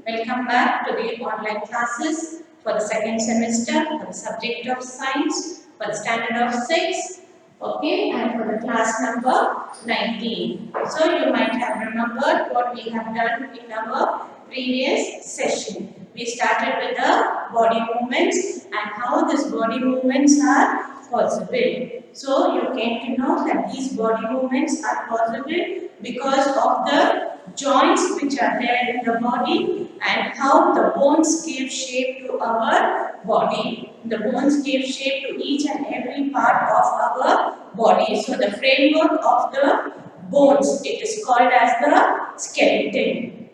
Welcome back to the online classes for the second semester for the subject of science for the standard of 6, okay, and for the class number 19. So you might have remembered what we have done in our previous session. We started with the body movements and how these body movements are possible. So you came to know that these body movements are possible because of the joints which are there in the body and how the bones give shape to our body. The bones give shape to each and every part of our body. So the framework of the bones, it is called as the skeleton.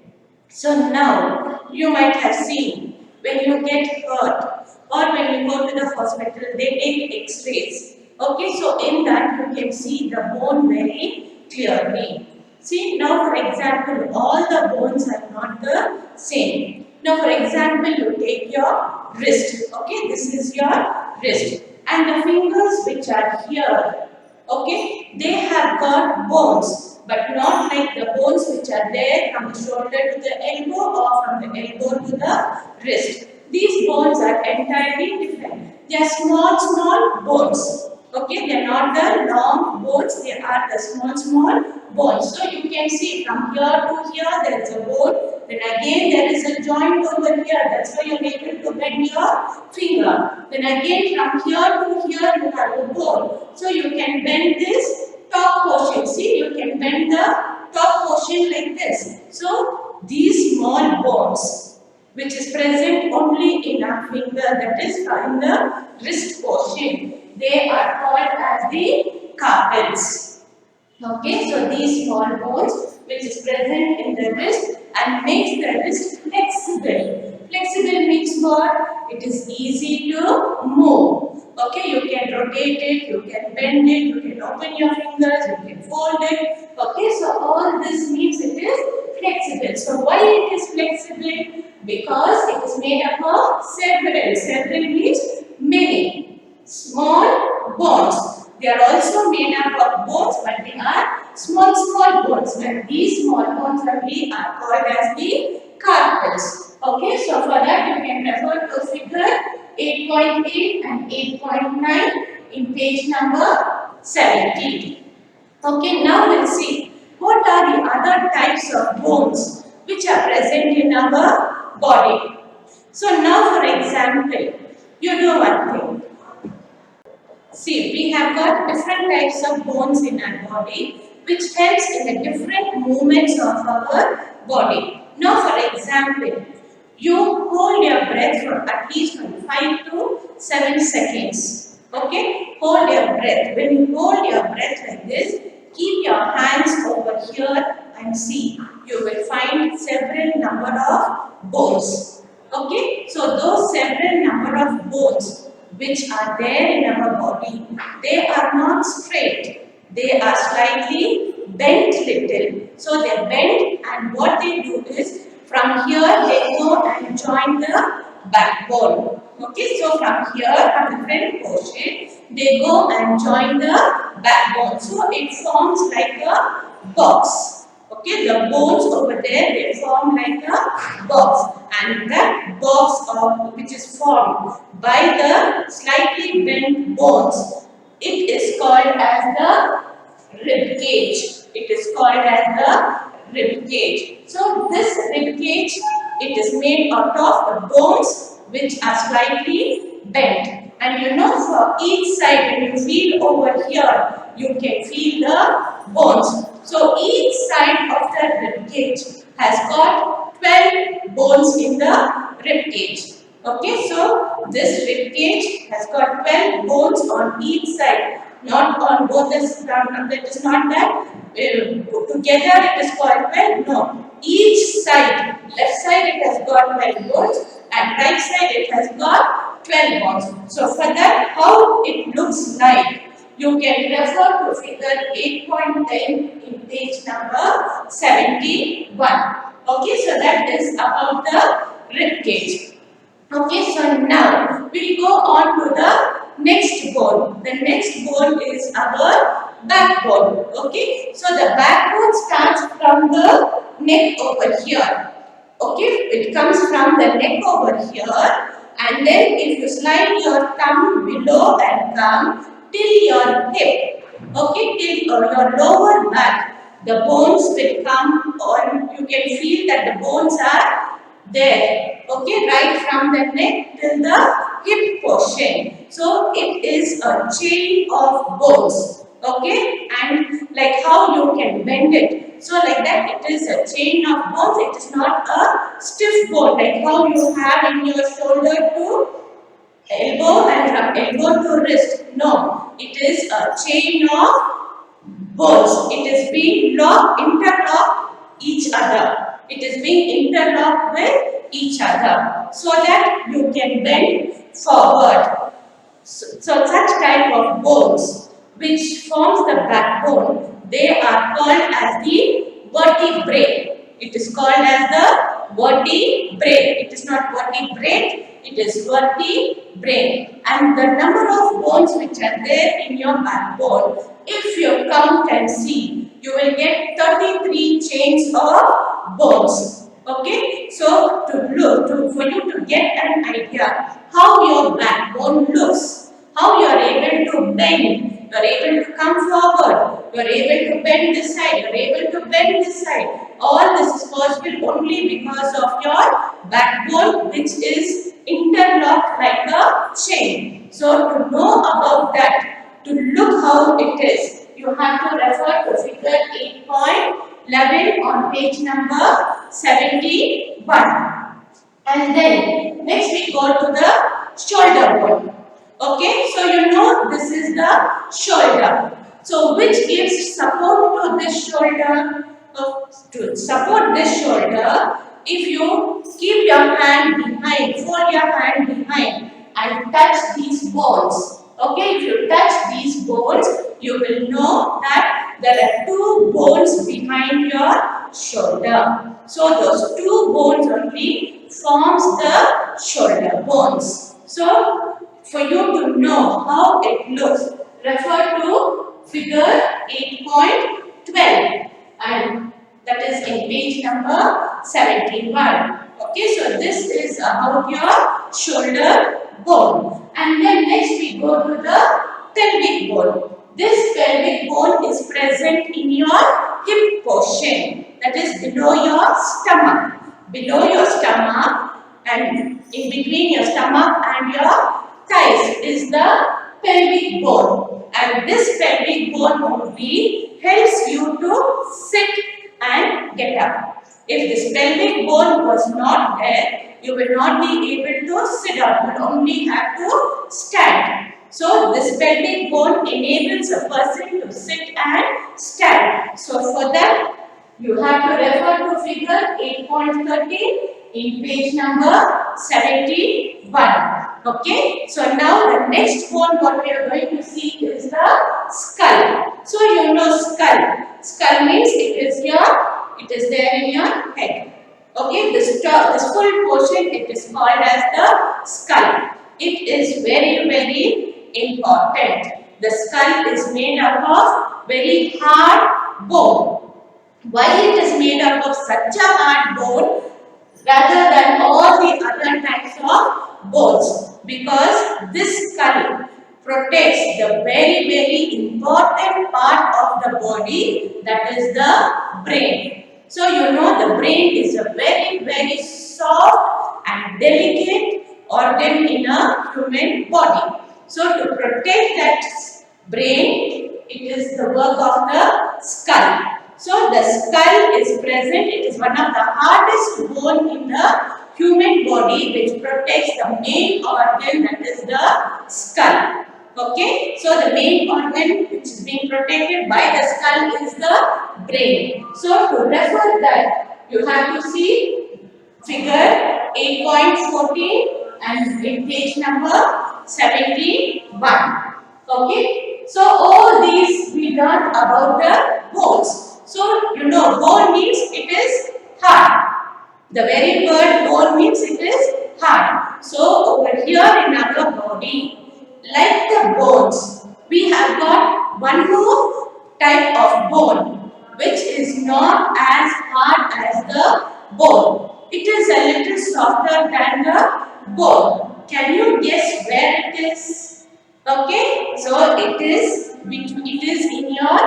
So now you might have seen when you get hurt or when you go to the hospital, they take x-rays. Okay, so in that you can see the bone very clearly. See, now for example, all the bones are not the same. Now for example, you take your wrist. Okay, this is your wrist. And the fingers which are here, okay, they have got bones, but not like the bones which are there from the shoulder to the elbow or from the elbow to the wrist. These bones are entirely different. They are small bones. Okay, they are not the long bones, they are the small bones. So you can see from here to here there is a bone, then again there is a joint over here, that's why you are able to bend your finger. Then again from here to here you have a bone. So you can bend this top portion. See, you can bend the top portion like this. So these small bones which is present only in our finger, that is in the wrist portion, they are called as the carpals. Okay, so these small bones which is present in the wrist and makes the wrist flexible. Flexible means what? It is easy to move. Okay, you can rotate it, you can bend it, you can open your fingers, you can fold it. Okay, so all this means it is flexible. So why it is flexible? Because it is made up of several. Several means many small bones. They are also made up of bones, but they are small bones. And these small bones are called as the carpals. Okay, so for that you can refer to figure 8.8 and 8.9 in page number 17. Okay, now we'll see what are the other types of bones which are present in our body. So now for example, you do one thing. See, we have got different types of bones in our body which helps in the different movements of our body. Now for example, you hold your breath for at least 5 to 7 seconds. Okay, hold your breath. When you hold your breath like this, keep your hands over here and see. You will find several number of bones. Okay, so those several number of bones which are there in our body, they are not straight. They are slightly bent little. So they bend, and what they do is from here they go and join the backbone. Okay, so from here, from the front portion, they go and join the backbone. So it forms like a box. Okay, the bones over there, they form like a box, and that box which is formed by the slightly bent bones, it is called as the rib cage. It is called as the rib cage. So this rib cage, it is made out of the bones which are slightly bent. And you know, for each side, when you feel over here, you can feel the bones. So each side of the rib cage has got 12 bones in the rib cage. Okay, so this rib cage has got 12 bones on each side, not on both the sides. That is not that together it is called 12. No, each side, left side it has got 12 bones and right side it has got 12 bones. So for that, how it looks like, you can refer to figure 8.10 in page number 71. Okay, so that is about the rib cage. Okay, so now we will go on to the next bone. The next bone is our backbone. Okay, so the backbone starts from the neck over here. Okay, it comes from the neck over here, and then if you slide your thumb below and come till your hip, okay, till your lower back, the bones will come on. You can feel that the bones are there, okay, right from the neck till the hip portion. So it is a chain of bones, okay, and like how you can bend it. So like that, it is a chain of bones. It is not a stiff bone like how you have in your shoulder to elbow and from elbow to wrist. No, it is a chain of bones. It is being interlocked each other. It is being interlocked with each other so that you can bend forward. So such type of bones which forms the backbone, they are called as the vertebrae. It is called as the vertebrae. It is not vertebrate, it is vertebrae. And the number of bones which are there in your backbone, if you count and see, you will get 33 chains of bones. Okay, so for you to get an idea how your backbone looks, how you are able to bend, you are able to come forward, you are able to bend this side, you are able to bend this side. All this is possible only because of your backbone, which is interlocked like a chain. So to know about that, to look how it is, you have to refer to figure 8.11 on page number 71. And then next we go to the shoulder bone. Okay, so you know this is the shoulder. So which gives support to this shoulder? To support this shoulder, if you keep your hand behind, fold your hand behind and touch these bones. Okay, if you touch these bones, you will know that there are two bones behind your shoulder. So those two bones only forms the shoulder bones. So for you to know how it looks, refer to figure 8.12 and that is in page number 71. Okay, so this is about your shoulder bone. And then next we go to the pelvic bone. This pelvic bone is present in your hip portion, that is below your stomach. Below your stomach and in between your stomach and your thighs is the pelvic bone. And this pelvic bone only helps you to sit and get up. If this pelvic bone was not there, you will not be able to sit up. You will only have to stand. So this pelvic bone enables a person to sit and stand. So for that, you have to refer to figure 8.13 in page number 71. Okay. So now the next bone what we are going to see is the skull. So you know skull. Skull means it is there in your head. Okay. This full portion it is called as the skull. It is very, very important. The skull is made up of very hard bone. Why it is made up of such a hard bone rather than all the other types of bones? Because this skull protects the very, very important part of the body, that is the brain. So you know the brain is a very, very soft and delicate organ in a human body. So to protect that brain, it is the work of the skull. So the skull is present. It is one of the hardest bone in the human body which protects the main organ, that is the skull. Okay. So the main organ which is being protected by the skull is the brain. So to refer that, you have to see figure 8.14 and in page number 71. Okay. So all these we learned about the bones. So you know bone means it is hard. The very word bone means it is hard. So over here in our body, like the bones, we have got one more type of bone which is not as hard as the bone. it is a little softer than the bone. Can you guess where it is? Okay, so it is in your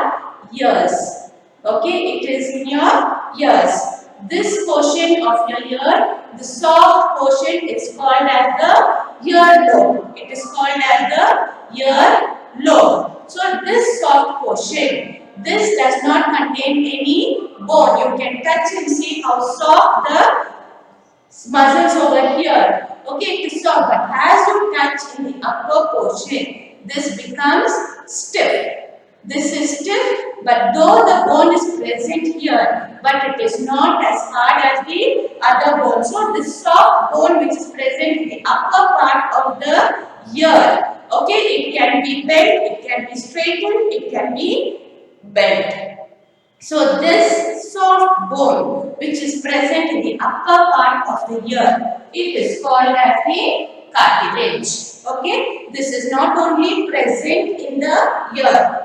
ears. Okay, it is in your ears. This portion of your ear, the soft portion, is called as the earlobe. It is called as the earlobe. So this soft portion, this does not contain any bone. You can touch and see how soft the muscles over here. Okay, it is soft, but as you touch in the upper portion, this becomes stiff. This is stiff, but though the bone is present here, but it is not as hard as the other bone. So this soft bone which is present in the upper part of the ear, okay, it can be bent, it can be straightened, it can be bent. So this soft bone which is present in the upper part of the ear, it is called as the cartilage. Okay, this is not only present in the ear,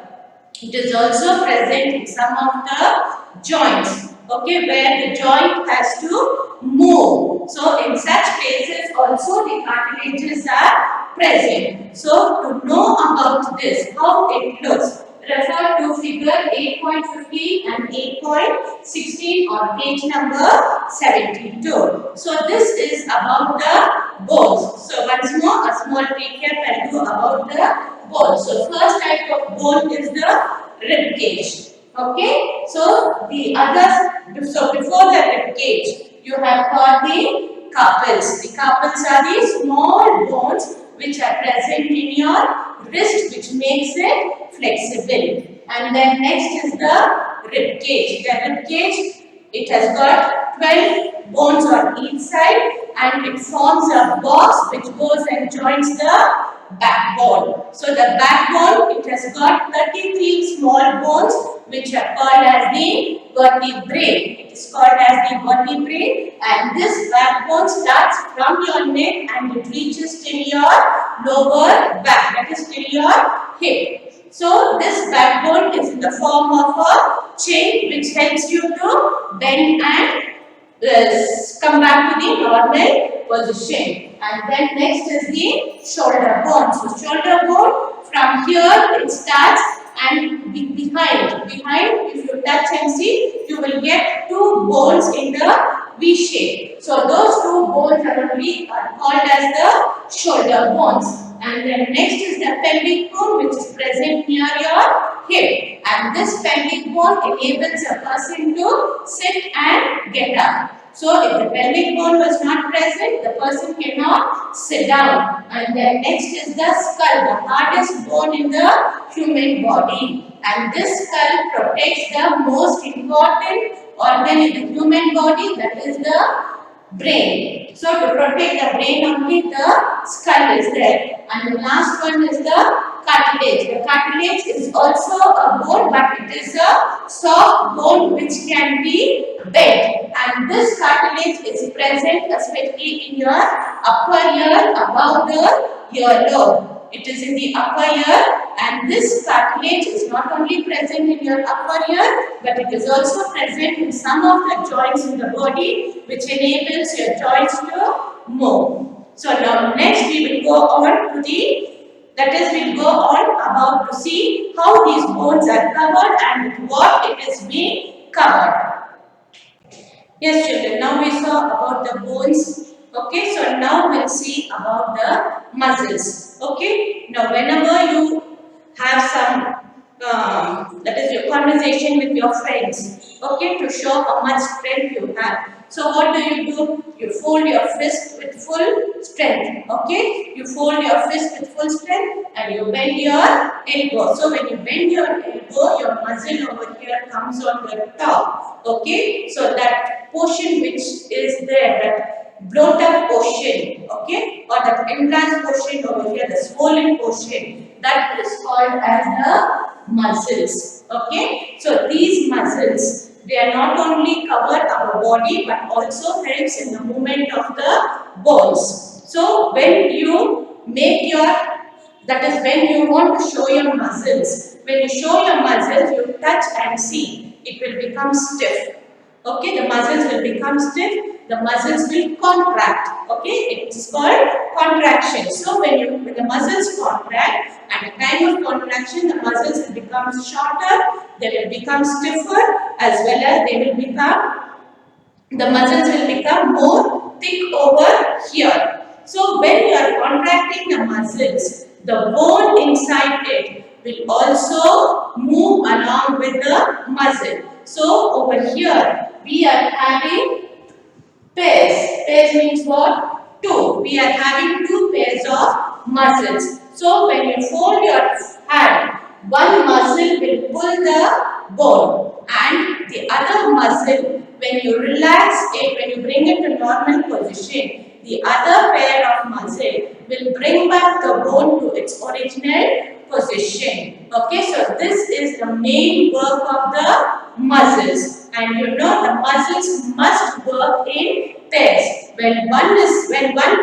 it is also present in some of the joints. Okay, where the joint has to move. So in such places also the cartilages are present. So to know about this, how it looks, refer to figure 8.15 and 8.16 on page number 72. So this is about the bones. So once more, a small recap I'll do about the bones. So first type of bone is the rib cage. Okay. So the others. So before the rib cage, you have got the carpals. The carpals are the small bones which are present in your wrist, which makes it flexible. And then next is the rib cage. The rib cage, it has got 12 bones on each side and it forms a box which goes and joins the backbone. So the backbone, it has got 33 small bones which are called as the vertebrae. It is called as the vertebrae, and this backbone starts from your neck and it reaches till your lower back, that is till your hip. So this backbone is in the form of a chain which helps you to bend and come back to the normal position. And then next is the shoulder bone. So shoulder bone, from here it starts and behind, if you touch and see, you will get two bones in the V shape. So those two bones are called as the shoulder bones. And then next is the pelvic bone which is present near your hip. And this pelvic bone enables a person to sit and get up. So if the pelvic bone was not present, the person cannot sit down. And then next is the skull, the hardest bone in the human body. And this skull protects the most important organ in the human body, that is the brain. So to protect the brain only, the skull is there. And the last one is the cartilage. The cartilage is also a bone, but it is a soft bone which can be bent. And this cartilage is present especially in your upper ear above the earlobe. It is in the upper ear, and this cartilage is not only present in your upper ear, but it is also present in some of the joints in the body, which enables your joints to move. So now next we will go on to we'll go on about to see how these bones are covered and what it is being covered. Yes, children, now we saw about the bones. Okay, so now we'll see about the muscles. Okay, now whenever you have some that is your conversation with your friends, okay, to show how much strength you have. So what do? You fold your fist with full strength, okay? You fold your fist with full strength and you bend your elbow. So when you bend your elbow, your muscle over here comes on the top, okay? So that portion which is there, that blown up portion, okay? Or that enlarged portion over here, the swollen portion, that is called as the muscles, okay? So these muscles, they are not only cover our body but also helps in the movement of the bones. So when you make your, that is when you want to show your muscles, when you show your muscles, you touch and see, it will become stiff. Okay, the muscles will become stiff, the muscles will contract. Okay, it's called contraction. So when the muscles contract, at the time of contraction, the muscles will become shorter, they will become stiffer, as well as the muscles will become more thick over here. So when you are contracting the muscles, the bone inside it will also move along with the muscle. So over here we are having pairs. Pairs means what? Two. We are having two pairs of muscles. So when you fold your hand, one muscle will pull the bone and the other muscle, when you relax it, when you bring it to normal position, the other pair of muscle will bring back the bone to its original position. Okay, so this is the main work of the muscles, and you know the muscles must work in pairs. When one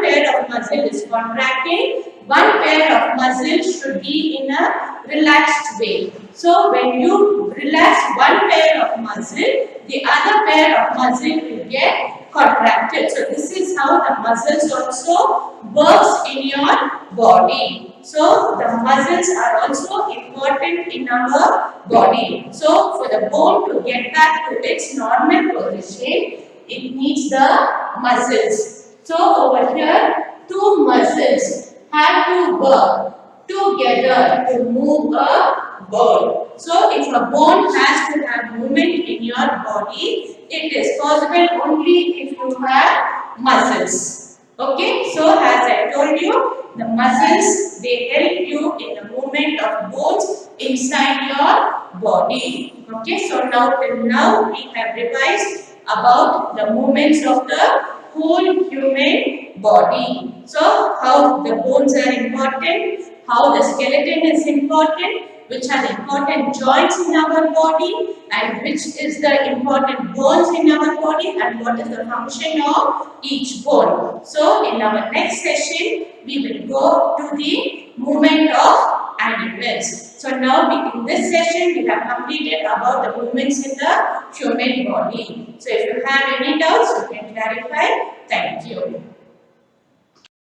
pair of muscle is contracting, one pair of muscle should be in a relaxed way. So when you relax one pair of muscle, the other pair of muscle will get contracted. So this is how the muscles also works in your body. So the muscles are also important in our body. So for the bone to get back to its normal position, it needs the muscles. So over here, two muscles have to work together to move a bone. So if a bone has to have movement in your body, it is possible only if you have muscles. Okay, so as I told you, the muscles, they help you in the movement of bones inside your body. Okay, so till now we have revised about the movements of the whole human body. So how the bones are important, how the skeleton is important, which are the important joints in our body, and which is the important bones in our body, and what is the function of each bone. So in our next session, we will go to the movement of animals. So now in this session, we have completed about the movements in the human body. So if you have any doubts, you can clarify. Thank you.